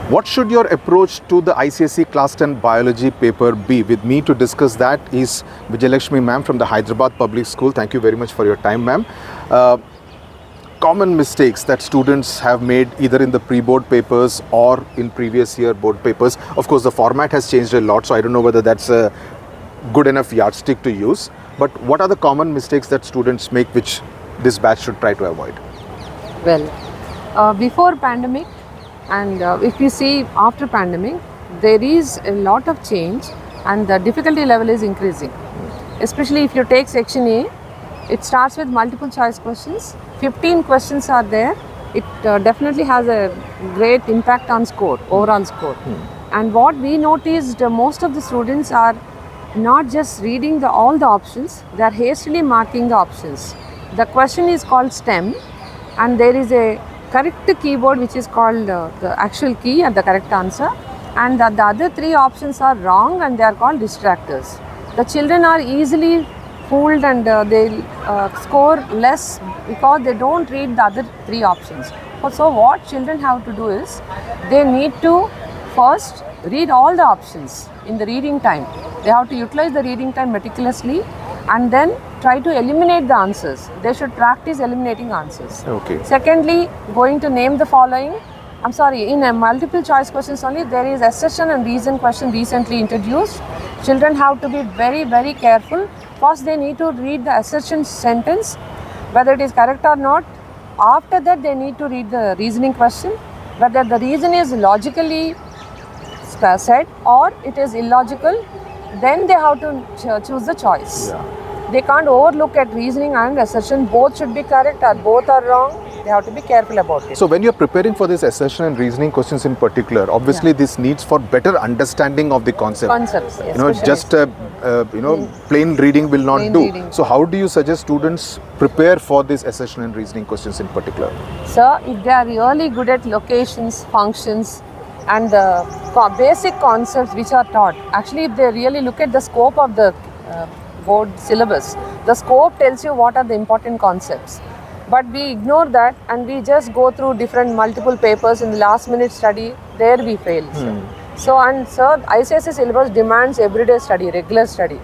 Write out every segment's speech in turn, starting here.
What should your approach to the ICSE Class 10 Biology paper be? With me to discuss that is Vijayalakshmi ma'am from the Hyderabad Public School. Thank you very much for your time, ma'am. Common mistakes that students have made either in the pre-board papers or in previous year board papers. Of course, the format has changed a lot, so I don't know whether that's a good enough yardstick to use. But what are the common mistakes that students make which this batch should try to avoid? Well, before pandemic and if you see after pandemic, there is a lot of change and the difficulty level is increasing. Especially if you take section A, it starts with multiple choice questions. 15 questions are there. It definitely has a great impact on score, overall score. And what we noticed, most of the students are not just reading all the options, they are hastily marking the options. The question is called STEM and there is a correct keyboard which is called the actual key and the correct answer, and the other three options are wrong and they are called distractors. The children are easily fooled and they score less because they don't read the other three options. So what children have to do is they need to first read all the options in the reading time. They have to utilize the reading time meticulously and then try to eliminate the answers. They should practice eliminating answers. Okay. Secondly, going to name the following. In a multiple choice questions only, there is assertion and reason question recently introduced. Children have to be very, very careful. First, they need to read the assertion sentence, whether it is correct or not. After that, they need to read the reasoning question, whether the reason is logically said or it is illogical. Then they have to choose the choice. They can't overlook at reasoning and assertion. Both should be correct or both are wrong. They have to be careful about it. So when you're preparing for this assertion and reasoning questions in particular, obviously this needs for better understanding of the concept. Concepts, yes. Just plain reading will not do. So how do you suggest students prepare for this assertion and reasoning questions in particular? Sir, if they are really good at locations, functions and the basic concepts which are taught, actually if they really look at the scope of the board syllabus, the scope tells you what are the important concepts. But we ignore that and we just go through different multiple papers in the last minute study. There we fail. So, and sir, ICSE syllabus demands everyday study, regular study.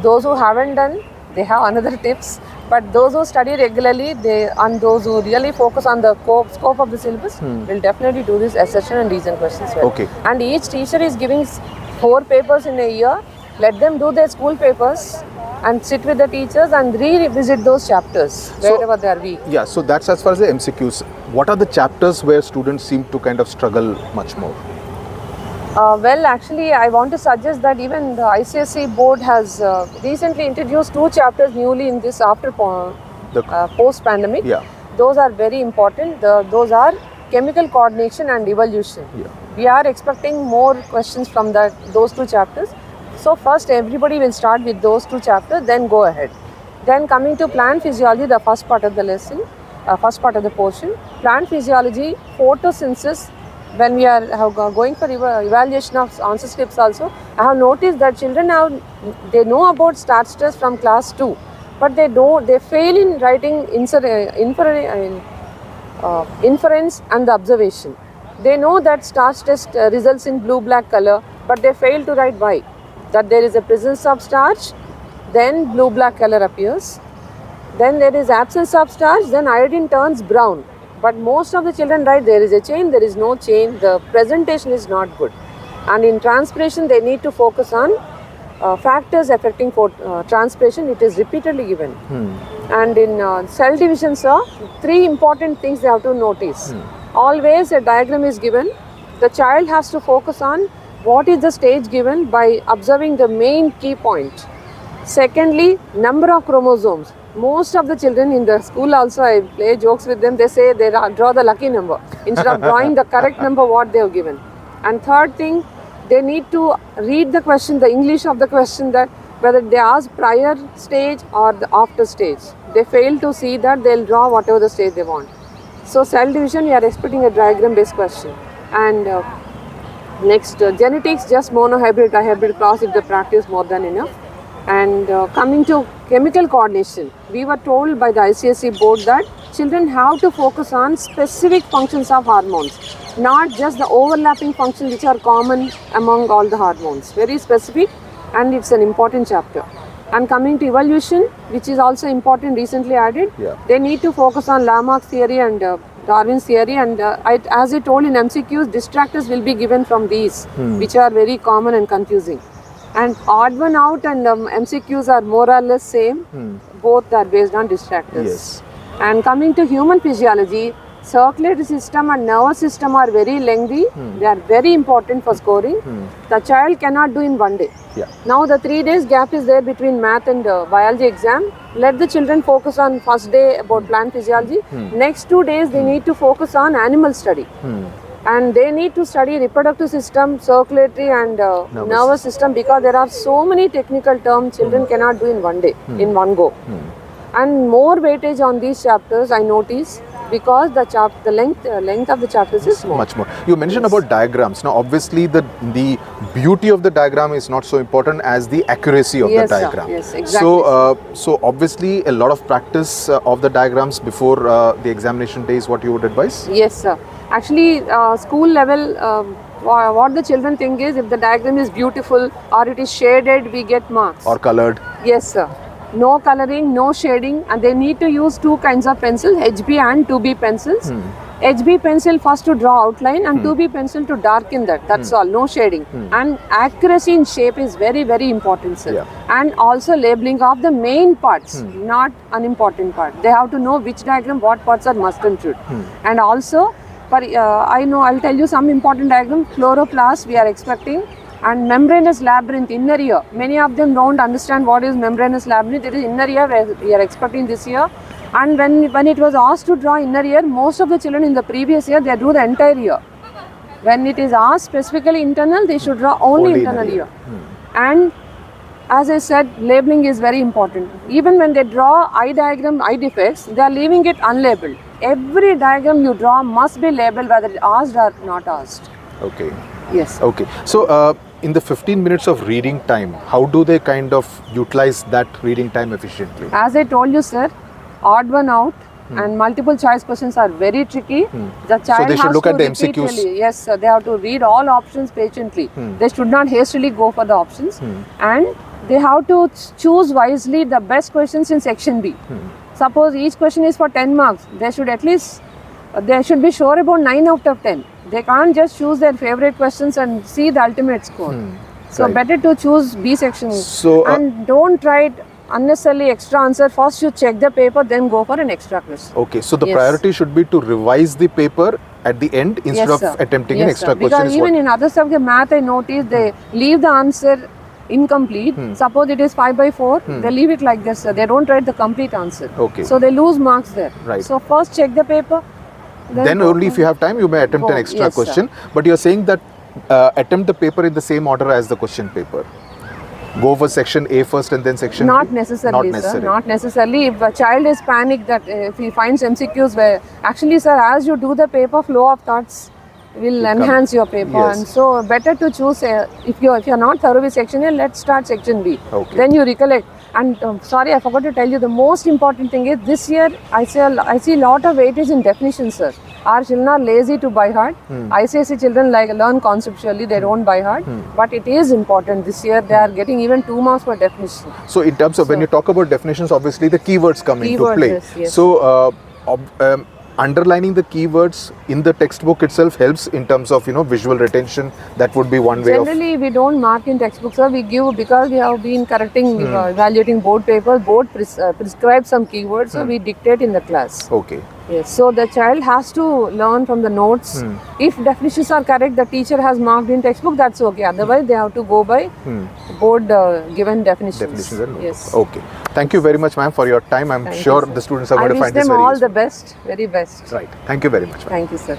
Those who haven't done, they have another tips. But those who study regularly, and those who really focus on the scope of the syllabus will definitely do this assertion and reason questions well. Okay. And each teacher is giving 4 papers in a year. Let them do their school papers and sit with the teachers and revisit those chapters wherever they are weak. Yeah, so that's as far as the MCQs. What are the chapters where students seem to kind of struggle much more? Well, actually, I want to suggest that even the ICSE board has recently introduced 2 chapters newly in this after post-pandemic. Yeah. Those are very important. Those are chemical coordination and evolution. Yeah. We are expecting more questions from those 2 chapters. So first everybody will start with those 2 chapters, then go ahead. Then coming to plant physiology, the first part of the lesson, first part of the portion. Plant physiology, photosynthesis, when we are going for evaluation of answer scripts also, I have noticed that children they know about start stress from class 2, but they fail in writing inference and the observation. They know that start stress results in blue-black color, but they fail to write why. That there is a presence of starch, then blue-black color appears. Then there is absence of starch, then iodine turns brown. But most of the children write there is a chain, there is no chain, the presentation is not good. And in transpiration, they need to focus on factors affecting transpiration. It is repeatedly given. And in cell division, sir, 3 important things they have to notice. Always a diagram is given. The child has to focus on what is the stage given by observing the main key point. Secondly, number of chromosomes. Most of the children in the school also, I play jokes with them, they say they draw the lucky number instead of drawing the correct number what they have given. And third thing, they need to read the question, the English of the question, that whether they ask prior stage or the after stage. They fail to see that, they'll draw whatever the stage they want. So cell division, we are expecting a diagram based question. And next, genetics, just monohybrid, dihybrid cross if they practice more than enough. And coming to chemical coordination, we were told by the ICSE board that children have to focus on specific functions of hormones. not just the overlapping functions which are common among all the hormones. Very specific, and it's an important chapter. And coming to evolution, which is also important, recently added, they need to focus on Lamarck's theory and Darwin's theory, and as I told in MCQs, distractors will be given from these, which are very common and confusing. And odd one out and MCQs are more or less same. Both are based on distractors. Yes. And coming to human physiology, circulatory system and nervous system are very lengthy. They are very important for scoring. The child cannot do in one day. Now the 3 days gap is there between math and biology exam. Let the children focus on first day about plant physiology. Next 2 days they need to focus on animal study. And they need to study reproductive system, circulatory and nervous system, because there are so many technical terms children cannot do in one day, in one go. And more weightage on these chapters I notice, because the length of the chapters is small. Much more. You mentioned about diagrams. Now, obviously, the beauty of the diagram is not so important as the accuracy of the diagram. Yes, exactly. So obviously, a lot of practice of the diagrams before the examination day is what you would advise. Yes, sir. Actually, school level, what the children think is, if the diagram is beautiful or it is shaded, we get marks. Or colored. Yes, sir. No coloring, no shading, and they need to use two kinds of pencils, HB and 2B pencils. HB pencil first to draw outline and 2B pencil to darken that. That's all, no shading. And accuracy in shape is very, very important, sir. And also labeling of the main parts, not unimportant part. They have to know which diagram, what parts are must and should. And also, I'll tell you some important diagram. Chloroplast we are expecting. And membranous labyrinth, inner ear. Many of them don't understand what is membranous labyrinth. It is inner ear where we are expecting this year. And when it was asked to draw inner ear, most of the children in the previous year, they drew the entire ear. When it is asked specifically internal, they should draw only internal ear. And as I said, labeling is very important. Even when they draw eye diagram, eye defects, they are leaving it unlabeled. Every diagram you draw must be labeled, whether it asked or not asked. Okay. Yes. Okay. So, in the 15 minutes of reading time, how do they kind of utilize that reading time efficiently? As I told you, sir, odd one out and multiple choice questions are very tricky. The child so they should has look to at the repeatedly, MCQs. yes, sir, they have to read all options patiently. They should not hastily go for the options, and they have to choose wisely the best questions in section B. Suppose each question is for 10 marks, they should be sure about 9 out of 10. They can't just choose their favorite questions and see the ultimate score. So better to choose B section. So, and don't write unnecessarily extra answer. First you check the paper, then go for an extra question. Okay, so the priority should be to revise the paper at the end instead of attempting an extra question. Because even in other subject, math, I noticed they leave the answer incomplete. Suppose it is 5 by 4, they leave it like this. They don't write the complete answer. Okay. So they lose marks there. Right. So first check the paper. Then only if you have time, you may attempt an extra question. But you are saying that attempt the paper in the same order as the question paper. Go for section A first and then section Not B? necessarily, sir. Not necessarily. If a child is panicked that if he finds MCQs where actually, sir, as you do the paper, flow of thoughts will enhance your paper. And so better to choose if you're not thorough with section A, let's start section B. Then you recollect. And sorry, I forgot to tell you, the most important thing is this year I see a lot of weightage in definitions, sir. Our children are lazy to by heart. ICSE children learn conceptually, they don't by heart. But it is important this year. They are getting even 2 marks for definition. So in terms of when you talk about definitions, obviously the keywords come into play. Yes. So underlining the keywords in the textbook itself helps in terms of visual retention. That would be one way of. Generally, we don't mark in textbooks, sir. We give, because we have been correcting, evaluating board papers. Board prescribes some keywords, so we dictate in the class. Okay. Yes. So the child has to learn from the notes. If definitions are correct, the teacher has marked in textbook. That's okay. Otherwise, they have to go by board given definitions. Yes. Okay. Thank you very much, ma'am, for your time. I'm sure the students are going to find this very useful. I wish them all useful. the best, very best. Right. Thank you very much, ma'am. Thank you, sir.